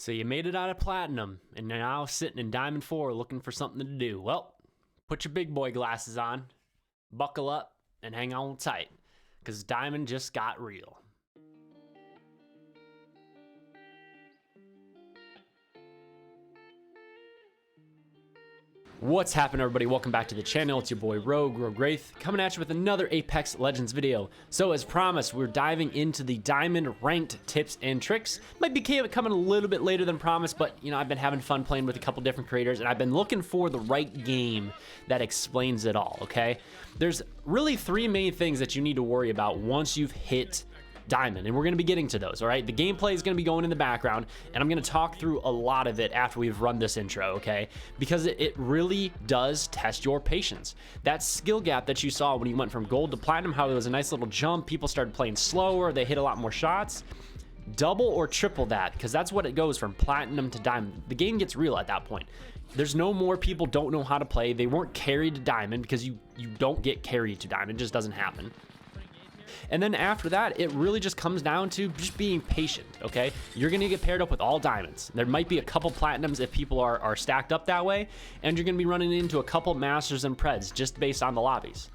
So you made it out of platinum, and you're now sitting in Diamond 4 looking for something to do. Well, put your big boy glasses on, buckle up, and hang on tight, because Diamond just got real. What's happening, everybody? Welcome back to the channel. It's your boy RogueWraith coming at you with another Apex Legends video. So as promised, we're diving into the Diamond ranked tips and tricks. Might be coming a little bit later than promised, but you know, I've been having fun playing with a couple different creators, and I've been looking for the right game that explains it all, okay? There's really three main things that you need to worry about once you've hit Diamond, and we're going to be getting to those. All right, the gameplay is going to be going in the background, and I'm going to talk through a lot of it after we've run this intro, okay? Because it really does test your patience. That skill gap that you saw when you went from gold to platinum, how there was a nice little jump, people started playing slower, they hit a lot more shots. Double or triple that, because that's what it goes from platinum to diamond. The game gets real at that point. There's no more people don't know how to play. They weren't carried to diamond, because you don't get carried to diamond. It just doesn't happen. And then after that, it really just comes down to just being patient, okay? You're gonna get paired up with all diamonds. There might be a couple platinums if people are stacked up that way, and you're gonna be running into a couple masters and preds just based on the lobbies.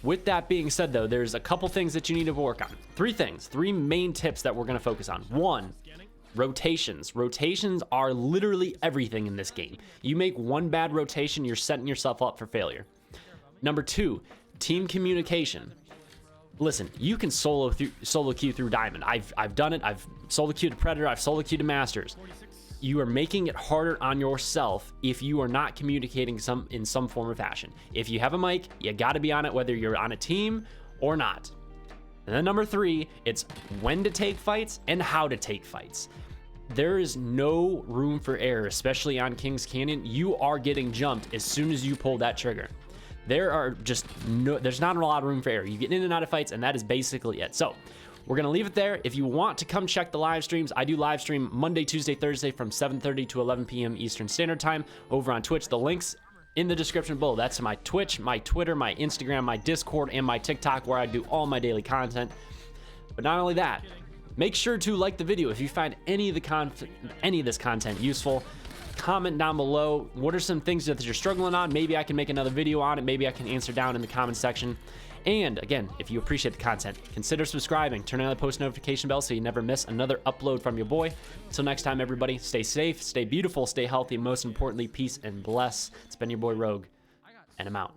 With that being said though, there's a couple things that you need to work on. Three main tips that we're gonna focus on. One, rotations. Rotations are literally everything in this game. You make one bad rotation, you're setting yourself up for failure. Number two, team communication. Listen, you can solo queue through Diamond. I've done it. I've solo queued to Predator. I've solo queued to Masters. You are making it harder on yourself if you are not communicating in some form or fashion. If you have a mic, you got to be on it, whether you're on a team or not. And then number three, it's when to take fights and how to take fights. There is no room for error, especially on Kings Canyon. You are getting jumped as soon as you pull that trigger. There's not a lot of room for error. You get in and out of fights, and that is basically it. So we're gonna leave it there. If you want to come check the live streams, I do live stream Monday, Tuesday, Thursday from 7:30 to 11 p.m. Eastern Standard Time over on Twitch. The links in the description below. That's my Twitch, my Twitter, my Instagram, my Discord, and my TikTok, where I do all my daily content. But not only that, make sure to like the video if you find any of this content useful. Comment down below, what are some things that you're struggling on? Maybe I can make another video on it. Maybe I can answer down in the comment section. And again, if you appreciate the content, consider subscribing, turn on the post notification bell so you never miss another upload from your boy. Until next time, everybody, stay safe, stay beautiful, stay healthy, and most importantly, peace and bless. It's been your boy Rogue, and I'm out.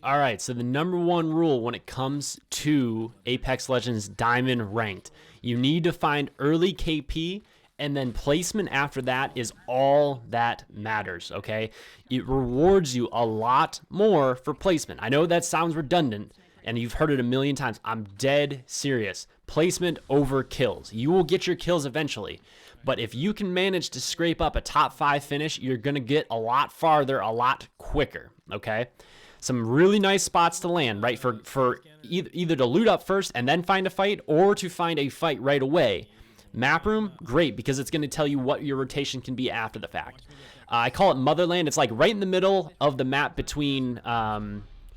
All right, so the number one rule when it comes to Apex Legends Diamond Ranked, you need to find early KP, and then placement after that is all that matters, okay? It rewards you a lot more for placement. I know that sounds redundant, and you've heard it a million times. I'm dead serious. Placement over kills. You will get your kills eventually, but if you can manage to scrape up a top 5 finish, you're gonna get a lot farther, a lot quicker, okay? Some really nice spots to land, right? For either to loot up first and then find a fight, or to find a fight right away. Map room, great, because it's going to tell you what your rotation can be after the fact. I call it Motherland. It's like right in the middle of the map between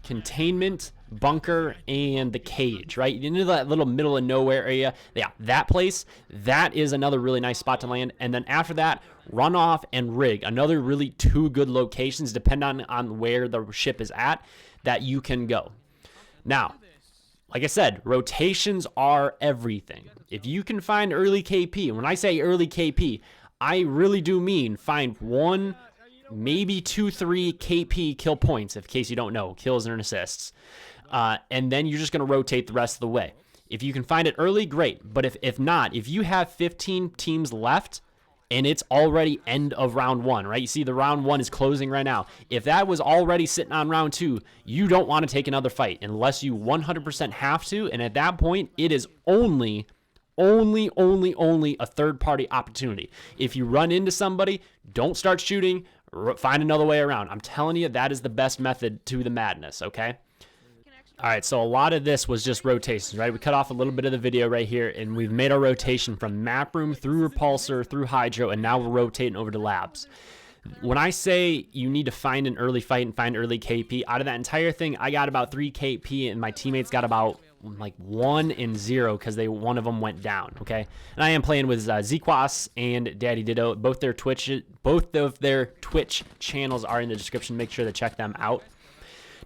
containment, bunker, and the cage, right? You know that little middle of nowhere area? Yeah, that place, that is another really nice spot to land. And then after that, runoff and rig, another really two good locations, depending on where the ship is at, that you can go. Now, like I said, rotations are everything. If you can find early KP, and when I say early KP, I really do mean find 1, maybe 2, 3 KP kill points, in case you don't know, kills and assists. And then you're just going to rotate the rest of the way. If you can find it early, great. But if not, if you have 15 teams left, and it's already end of round 1, right? You see the round 1 is closing right now. If that was already sitting on round 2, you don't want to take another fight unless you 100% have to. And at that point, it is only a third-party opportunity. If you run into somebody, don't start shooting, find another way around. I'm telling you, that is the best method to the madness, okay? All right, so a lot of this was just rotations, right? We cut off a little bit of the video right here, and we've made our rotation from map room through repulsor, through hydro, and now we're rotating over to labs. When I say you need to find an early fight and find early KP, out of that entire thing, I got about 3 KP, and my teammates got about like 1 and 0 because one of them went down. Okay, and I am playing with Zequas and Daddy Ditto. Both of their Twitch channels are in the description. Make sure to check them out.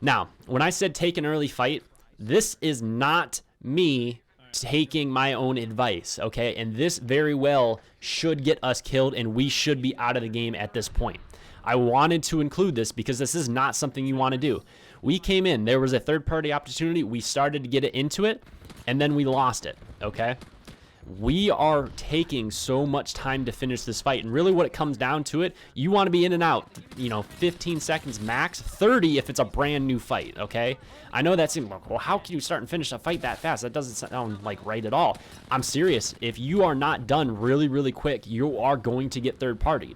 Now, when I said take an early fight, this is not me taking my own advice, okay? And this very well should get us killed, and we should be out of the game at this point. I wanted to include this because this is not something you want to do. We came in, there was a third-party opportunity, we started to get it into it, and then we lost it, okay? We are taking so much time to finish this fight, and really what it comes down to it, you want to be in and out, 15 seconds max, 30 if it's a brand new fight, okay? I know that seems like, well, how can you start and finish a fight that fast? That doesn't sound like right at all. I'm serious. If you are not done really, really quick, you are going to get third-partied.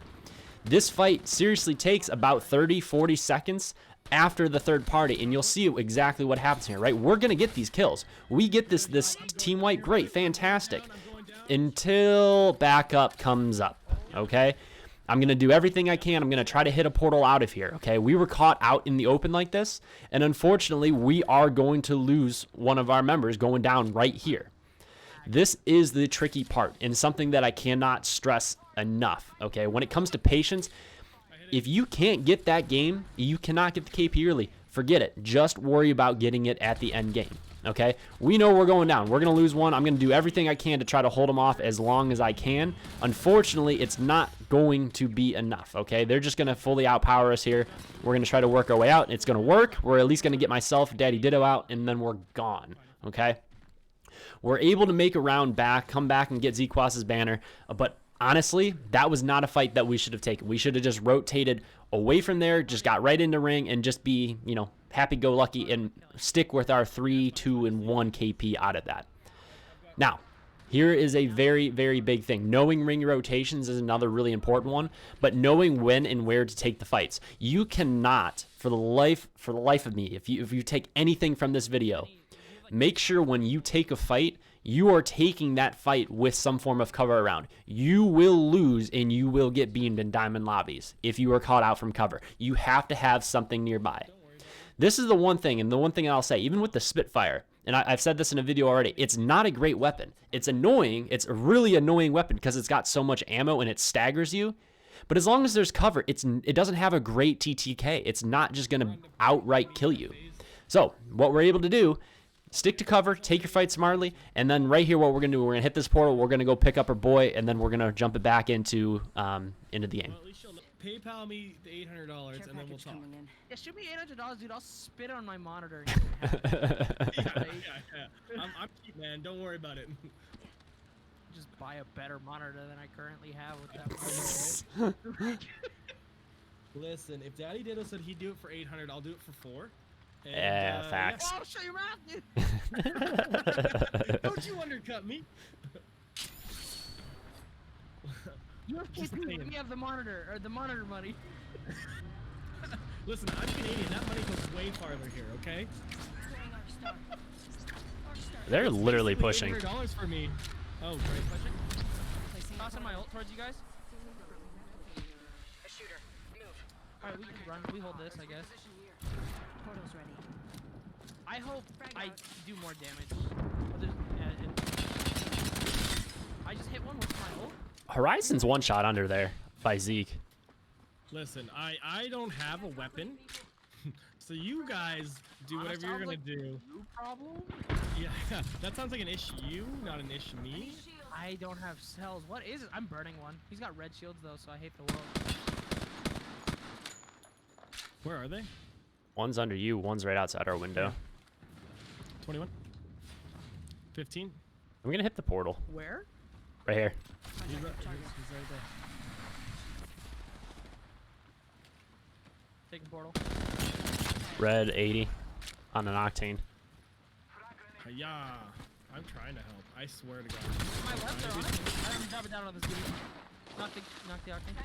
This fight seriously takes about 30, 40 seconds after the third party, and you'll see exactly what happens here, right? We're gonna get these kills. We get this team wipe, great, fantastic, until backup comes up, okay? I'm gonna do everything I can. I'm gonna try to hit a portal out of here, okay? We were caught out in the open like this, and unfortunately, we are going to lose one of our members going down right here. This is the tricky part, and something that I cannot stress enough, okay? When it comes to patience, if you can't get that game, you cannot get the KP early. Forget it. Just worry about getting it at the end game, okay? We know we're going down. We're going to lose one. I'm going to do everything I can to try to hold them off as long as I can. Unfortunately, it's not going to be enough, okay? They're just going to fully outpower us here. We're going to try to work our way out. It's going to work. We're at least going to get myself, Daddy Ditto out, and then we're gone, okay? We're able to make a round back, come back and get Zequas's banner, but honestly, that was not a fight that we should have taken. We should have just rotated away from there, just got right into ring, and just be, happy-go-lucky and stick with our 3, 2, and 1 KP out of that. Now, here is a very, very big thing. Knowing ring rotations is another really important one, but knowing when and where to take the fights. You cannot, for the life of me, if you take anything from this video, make sure when you take a fight, you are taking that fight with some form of cover around. You will lose and you will get beamed in diamond lobbies if you are caught out from cover. You have to have something nearby. This is the one thing, and the one thing I'll say, even with the Spitfire, and I've said this in a video already, it's not a great weapon. It's annoying. It's a really annoying weapon because it's got so much ammo and it staggers you. But as long as there's cover, it doesn't have a great TTK. It's not just going to outright kill you. So what we're able to do, stick to cover, take your fight smartly, and then right here what we're going to do, we're going to hit this portal, we're going to go pick up our boy, and then we're going to jump it back into the game. Well, at least PayPal me the $800 and then we'll talk. Yeah, shoot me $800, dude. I'll spit on my monitor. Yeah. I'm cheap, man. Don't worry about it. Just buy a better monitor than I currently have with that money. Listen, if Daddy Ditto said he'd do it for $800, I'll do it for $4. And, Yeah, facts. Oh, show your math, dude. Don't you undercut me. You're kidding me of the monitor, or the monitor money. Listen, I'm Canadian. That money goes way farther here, okay? They're literally pushing. $800 for me. Oh, great. Pushing. Tossing my ult towards you guys. A shooter. Move. Alright, we can run. We hold this, I guess. Portal's ready. I hope I do more damage. I just hit one with my ult. Horizon's one shot under there by Zeke. Listen, I don't have a weapon, so you guys do whatever you're gonna do. Problem? Yeah, that sounds like an issue, not an issue me. I don't have cells. What is it? I'm burning one. He's got red shields though, so I hate the world. Where are they? One's under you, one's right outside our window. 21. 15. I'm gonna hit the portal. Where? Right here. He's right there. Taking portal. Red 80 on an octane. Yeah, I'm trying to help. I swear to God. My left are on it. I'm dropping down on this dude. Knock the octane.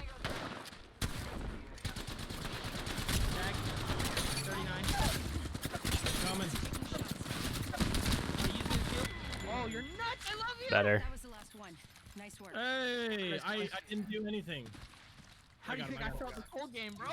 Tag. 39. Coming. Using his shield. Whoa, you're nuts! I love you! Better. That was the last one. Nice work. Hey, I didn't do anything. How do you think I felt this whole game, bro?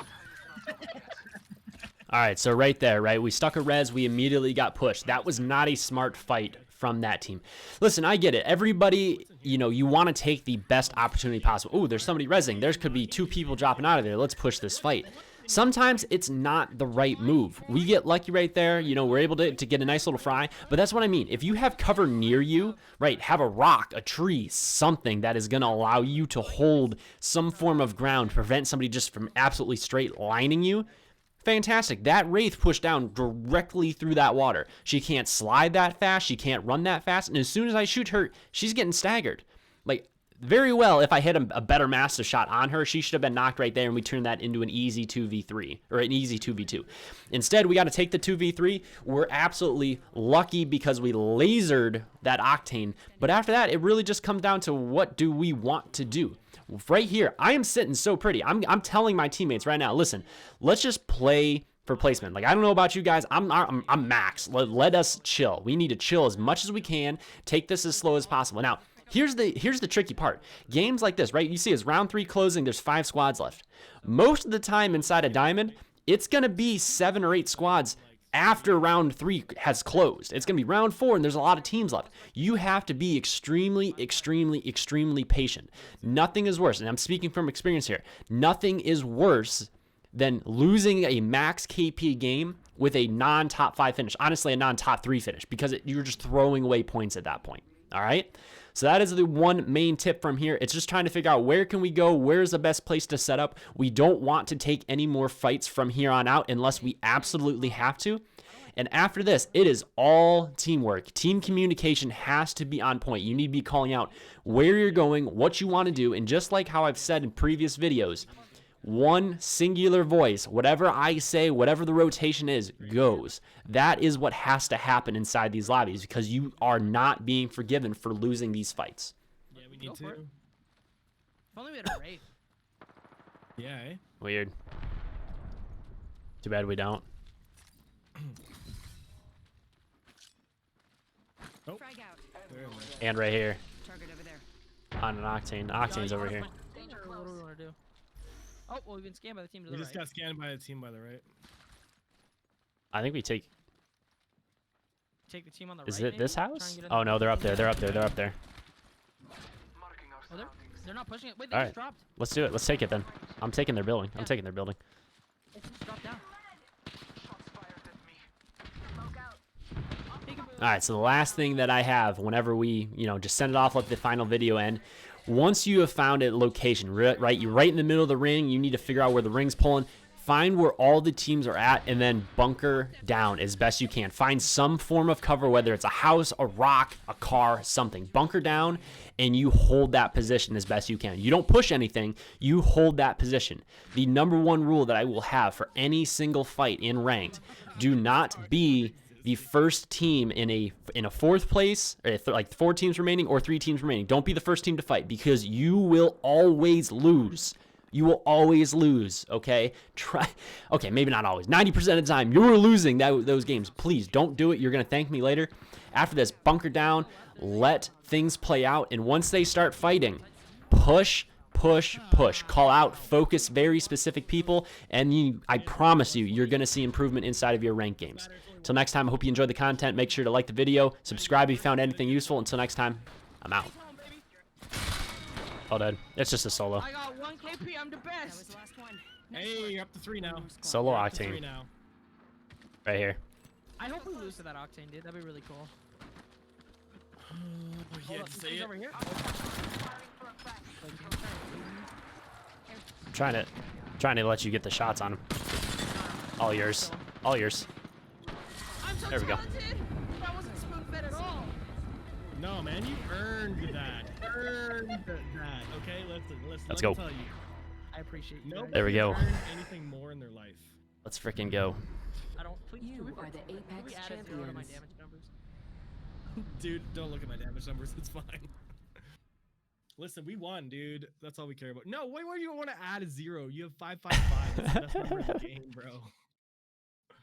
All right, so right there, right? We stuck a res. We immediately got pushed. That was not a smart fight from that team. Listen, I get it. Everybody, you know, you want to take the best opportunity possible. Oh, there's somebody resing. There could be 2 people dropping out of there. Let's push this fight. Sometimes it's not the right move. We get lucky right there. You know, we're able to get a nice little fry. But that's what I mean. If you have cover near you, right, have a rock, a tree, something that is going to allow you to hold some form of ground, prevent somebody just from absolutely straight lining you, fantastic. That Wraith pushed down directly through that water. She can't slide that fast. She can't run that fast. And as soon as I shoot her, she's getting staggered. Like, very well, if I hit a better master shot on her, she should have been knocked right there, and we turned that into an easy 2v3, or an easy 2v2. Instead, we got to take the 2v3. We're absolutely lucky because we lasered that Octane. But after that, it really just comes down to what do we want to do. Right here, I am sitting so pretty. I'm telling my teammates right now, listen, let's just play for placement. Like, I don't know about you guys. I'm max. Let us chill. We need to chill as much as we can. Take this as slow as possible. Now, here's the tricky part. Games like this, right? You see, as round 3 closing, there's 5 squads left. Most of the time inside a diamond, it's gonna be 7 or 8 squads after round 3 has closed. It's gonna be round 4, and there's a lot of teams left. You have to be extremely, extremely, extremely patient. Nothing is worse, and I'm speaking from experience here. Nothing is worse than losing a max KP game with a non-top 5 finish. Honestly, a non-top 3 finish, because you're just throwing away points at that point. All right? So that is the one main tip from here. It's just trying to figure out where can we go, where's the best place to set up. We don't want to take any more fights from here on out unless we absolutely have to. And after this, it is all teamwork. Team communication has to be on point. You need to be calling out where you're going, what you want to do, and just like how I've said in previous videos, one singular voice, whatever I say, whatever the rotation is, goes. That is what has to happen inside these lobbies, because you are not being forgiven for losing these fights. Yeah, we need to. If only we had a Wraith. Yeah, eh? Weird. Too bad we don't. Oh. Frag out. Where am I? And right here Target over there. on an Octane. Octane's over here. What do we want to do? Oh, well, we've been scanned by the team to We the just right. got scanned by a team by the right. I think we take... Take the team on the Is right. it this maybe? Try house? and get in Oh the- no, they're up there. They're up there. They're up there. Oh, they're not pushing it. Wait, they All just right. dropped. Let's do it. Let's take it then. I'm taking their building. I'm Yeah. taking their building. They just dropped down. Peekaboo. All right, so the last thing that I have whenever we, you know, just send it off, let the final video end. Once you have found a location, right, you're right in the middle of the ring, you need to figure out where the ring's pulling. Find where all the teams are at and then bunker down as best you can. Find some form of cover, whether it's a house, a rock, a car, something. Bunker down and you hold that position as best you can. You don't push anything, you hold that position. The #1 rule that I will have for any single fight in ranked, do not be the first team in a 4th place, or like 4 teams remaining or 3 teams remaining. Don't be the first team to fight, because you will always lose. You will always lose, okay? Okay, maybe not always. 90% of the time, you're losing those games. Please don't do it. You're going to thank me later. After this, bunker down, let things play out, and once they start fighting, push, push, push. Call out, focus very specific people, and I promise you, you're going to see improvement inside of your ranked games. Until next time, I hope you enjoyed the content. Make sure to like the video, subscribe if you found anything useful. Until next time, I'm out. Oh, dead. It's just a solo. I got 1 KP. I'm the That was best. the last one. Hey, you're up to 3 now. Solo You're up to 3 Octane. now. Right here. I hope we lose to that Octane, dude. That'd be really cool. Oh, you Hold had up, to this say thing's it. over here. I'm trying to let you get the shots on him. All yours. All yours. I'm so There we go. talented. That wasn't spoon-fed at all. No, man, you earned that. Earned that. Okay, listen. Let's let go. me tell you. I appreciate you. Nope. guys. There we go. Earned anything more in their life. Let's freaking go. I don't. Please, You can we, are the can we Apex add a 0 to my champions. damage numbers? Dude, don't look at my damage numbers. It's fine. Listen, we won, dude. That's all we care about. No, why do you want to add a 0? You have 555. That's the best number in the game, bro.